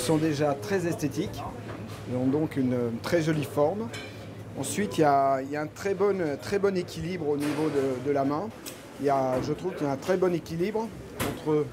sont déjà très esthétiques. Ils ont donc une très jolie forme. Ensuite, il y a un très bon équilibre au niveau de la main. Je trouve qu'il y a un très bon équilibre entre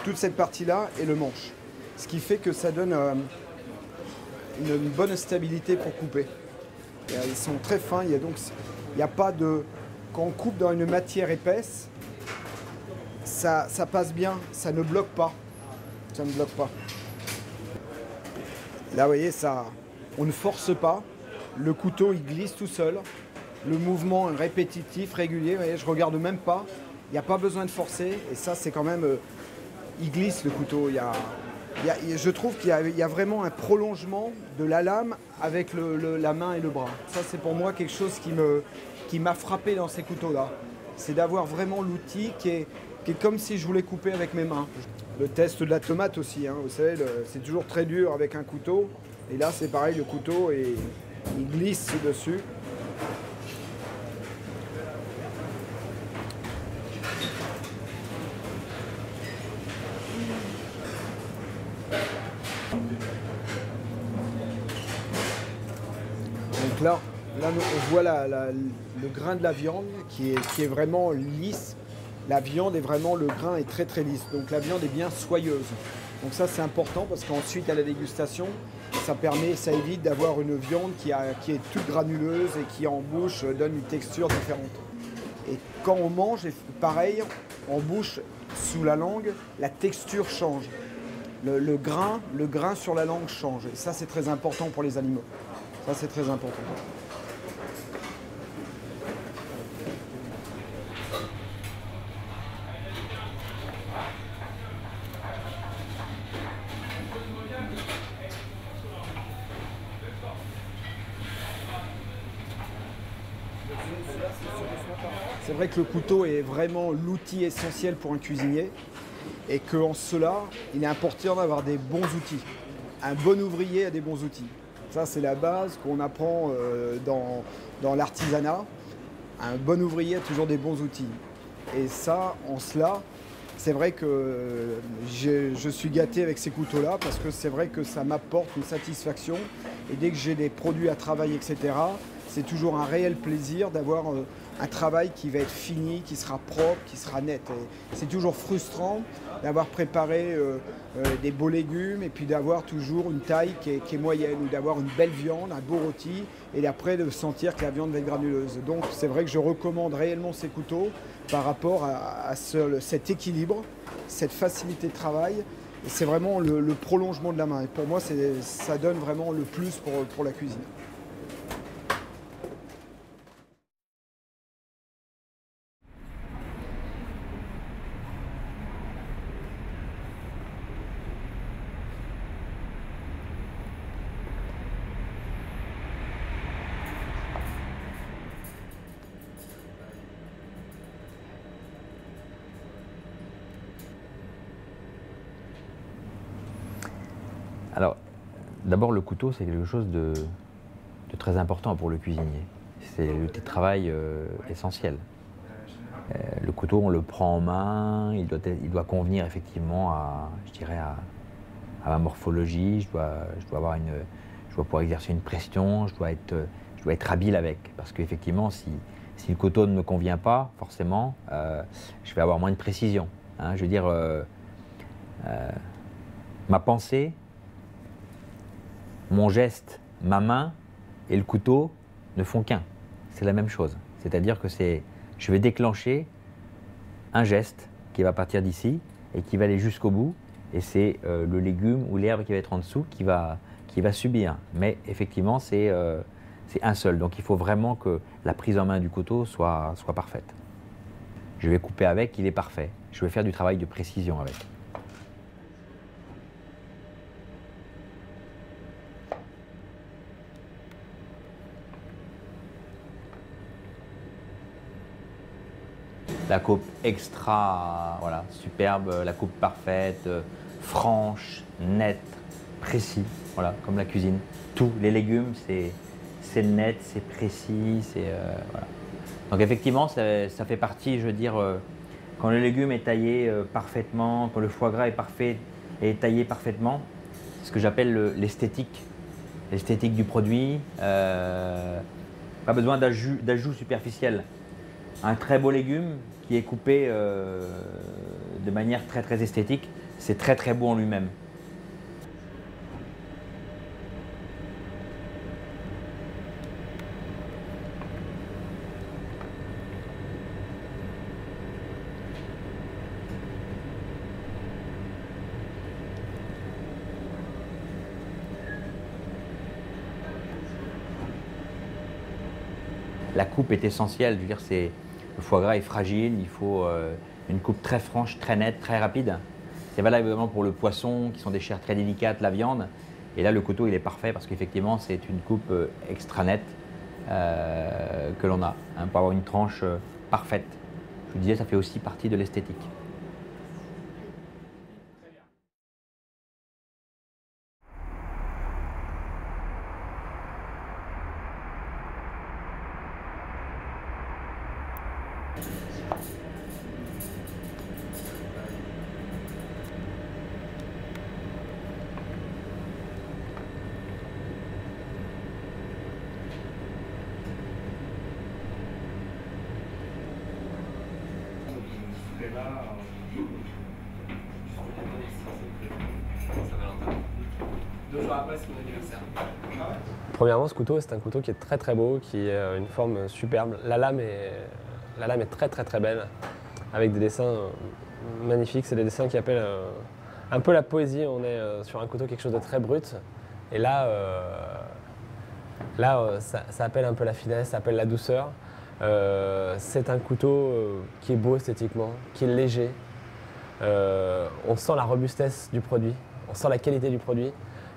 toute cette partie-là et le manche. Ce qui fait que ça donne une bonne stabilité pour couper. Ils sont très fins, il n'y a pas de... Quand on coupe dans une matière épaisse, ça passe bien, ça ne bloque pas. Ça ne bloque pas. Là, vous voyez, on ne force pas. Le couteau, il glisse tout seul. Le mouvement est répétitif, régulier. Vous voyez, je ne regarde même pas. Il n'y a pas besoin de forcer. Et ça, c'est quand même... il glisse, le couteau. Je trouve qu'il y a vraiment un prolongement de la lame avec la main et le bras. Ça, c'est pour moi quelque chose qui m'a frappé dans ces couteaux-là. C'est d'avoir vraiment l'outil qui est comme si je voulais couper avec mes mains. Le test de la tomate aussi, hein. Vous savez, c'est toujours très dur avec un couteau. Et là, c'est pareil, le couteau, il glisse dessus. Donc là on voit le grain de la viande qui est vraiment lisse. La viande est vraiment, le grain est très très lisse. Donc la viande est bien soyeuse. Donc ça c'est important parce qu'ensuite à la dégustation, ça évite d'avoir une viande qui est toute granuleuse et qui en bouche donne une texture différente. Et quand on mange, pareil, en bouche, sous la langue, la texture change. Le grain sur la langue change. Et ça c'est très important pour les animaux. Ça c'est très important. C'est vrai que le couteau est vraiment l'outil essentiel pour un cuisinier et qu'en cela, il est important d'avoir des bons outils. Un bon ouvrier a des bons outils. Ça, c'est la base qu'on apprend dans l'artisanat. Un bon ouvrier a toujours des bons outils. Et ça, en cela, c'est vrai que je suis gâté avec ces couteaux-là parce que c'est vrai que ça m'apporte une satisfaction. Et dès que j'ai des produits à travailler, etc., c'est toujours un réel plaisir d'avoir un travail qui va être fini, qui sera propre, qui sera net. C'est toujours frustrant d'avoir préparé des beaux légumes et puis d'avoir toujours une taille qui est moyenne ou d'avoir une belle viande, un beau rôti et après de sentir que la viande va être granuleuse. Donc c'est vrai que je recommande réellement ces couteaux par rapport à cet équilibre, cette facilité de travail. Et c'est vraiment le prolongement de la main. Et pour moi, ça donne vraiment le plus pour la cuisine. Alors, d'abord, le couteau, c'est quelque chose de très important pour le cuisinier. C'est l'outil de travail essentiel. Le couteau, on le prend en main, il doit convenir effectivement je dirais à ma morphologie, je dois pouvoir exercer une pression, je dois être habile avec. Parce qu'effectivement, si le couteau ne me convient pas, forcément, je vais avoir moins de précision. Hein. Je veux dire, ma pensée, mon geste, ma main et le couteau ne font qu'un. C'est la même chose. C'est-à-dire que je vais déclencher un geste qui va partir d'ici et qui va aller jusqu'au bout. Et c'est le légume ou l'herbe qui va être en dessous qui va subir. Mais effectivement, c'est un seul. Donc il faut vraiment que la prise en main du couteau soit parfaite. Je vais couper avec, il est parfait. Je vais faire du travail de précision avec. La coupe extra, voilà, superbe, la coupe parfaite, franche, nette, précis, voilà, comme la cuisine. Tout, les légumes, c'est net, c'est précis, voilà. Donc effectivement, ça fait partie, je veux dire, quand le légume est taillé parfaitement, quand le foie gras est taillé parfaitement, ce que j'appelle l'esthétique du produit. Pas besoin d'ajout superficiel. Un très beau légume qui est coupé de manière très très esthétique, c'est très très beau en lui-même. La coupe est essentielle, je veux dire, le foie gras est fragile, il faut une coupe très franche, très nette, très rapide. C'est valable évidemment pour le poisson, qui sont des chairs très délicates, la viande. Et là, le couteau, il est parfait parce qu'effectivement, c'est une coupe extra nette que l'on a, hein, pour avoir une tranche parfaite. Je vous disais, ça fait aussi partie de l'esthétique. Premièrement, ce couteau, c'est un couteau qui est très très beau, qui a une forme superbe. La lame est très très très belle, avec des dessins magnifiques. C'est des dessins qui appellent un peu la poésie. On est sur un couteau, quelque chose de très brut. Et là, ça appelle un peu la finesse, ça appelle la douceur. C'est un couteau qui est beau esthétiquement, qui est léger. On sent la robustesse du produit, on sent la qualité du produit.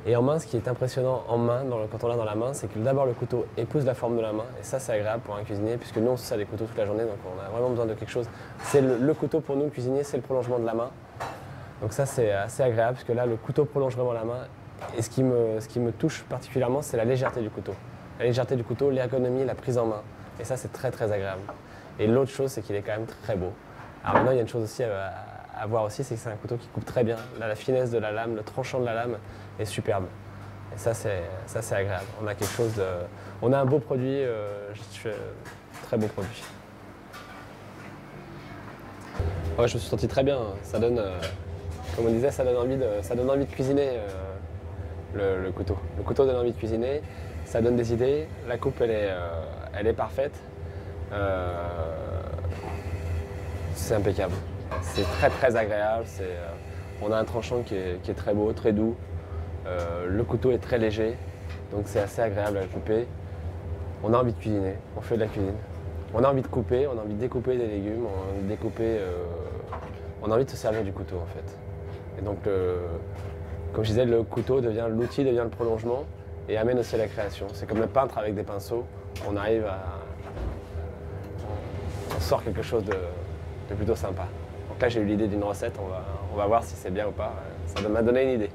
Et en main, ce qui est impressionnant en main, quand on l'a dans la main, c'est que d'abord le couteau épouse la forme de la main. Et ça, c'est agréable pour un cuisinier, puisque nous, on se sert des couteaux toute la journée, donc on a vraiment besoin de quelque chose. C'est le couteau pour nous, le cuisinier, c'est le prolongement de la main. Donc ça, c'est assez agréable, parce que là, le couteau prolonge vraiment la main. Et ce qui me touche particulièrement, c'est la légèreté du couteau. La légèreté du couteau, l'ergonomie, la prise en main. Et ça, c'est très très agréable. Et l'autre chose, c'est qu'il est quand même très beau. Alors maintenant, il y a une chose aussi à voir aussi, c'est que c'est un couteau qui coupe très bien. Là, la finesse de la lame, le tranchant de la lame est superbe. Et ça, c'est agréable. On a quelque chose on a un beau produit, très beau produit. Ouais, je me suis senti très bien. Ça donne, comme on disait, ça donne envie de cuisiner le couteau. Le couteau donne envie de cuisiner. Ça donne des idées. La coupe, elle est parfaite. C'est impeccable. C'est très très agréable. On a un tranchant qui est très beau, très doux. Le couteau est très léger, donc c'est assez agréable à couper. On a envie de cuisiner, on fait de la cuisine. On a envie de couper, on a envie de découper des légumes, on a envie de découper, on a envie de se servir du couteau en fait. Et donc, comme je disais, le couteau devient l'outil, devient le prolongement et amène aussi à la création. C'est comme le peintre avec des pinceaux, on sort quelque chose de plutôt sympa. Donc là, j'ai eu l'idée d'une recette, on va voir si c'est bien ou pas. Ça m'a donné une idée.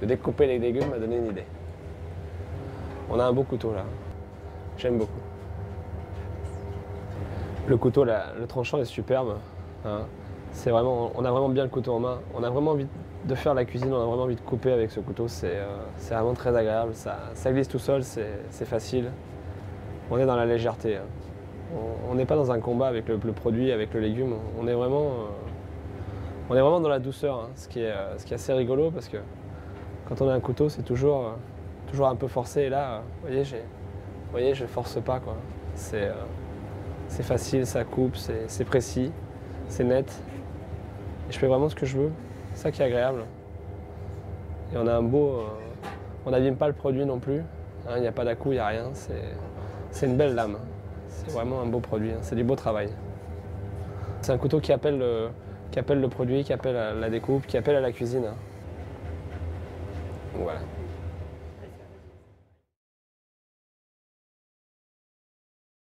De découper les légumes m'a donné une idée. On a un beau couteau là. J'aime beaucoup. Le couteau, le tranchant est superbe. Hein. On a vraiment bien le couteau en main. On a vraiment envie de faire la cuisine, on a vraiment envie de couper avec ce couteau. C'est vraiment très agréable. Ça glisse tout seul, c'est facile. On est dans la légèreté. Hein. On n'est pas dans un combat avec le produit, avec le légume. On est vraiment dans la douceur, hein. Ce qui est assez rigolo parce que quand on a un couteau, c'est toujours un peu forcé. Et là, vous voyez, je force pas, quoi. C'est facile, ça coupe, c'est précis, c'est net. Et je fais vraiment ce que je veux. C'est ça qui est agréable. Et on a un beau... on n'abîme pas le produit non plus. Hein, il n'y a pas d'à-coup, il n'y a rien. C'est une belle lame. C'est vraiment un beau produit. Hein. C'est du beau travail. C'est un couteau qui appelle le produit, qui appelle à la découpe, qui appelle à la cuisine. Voilà.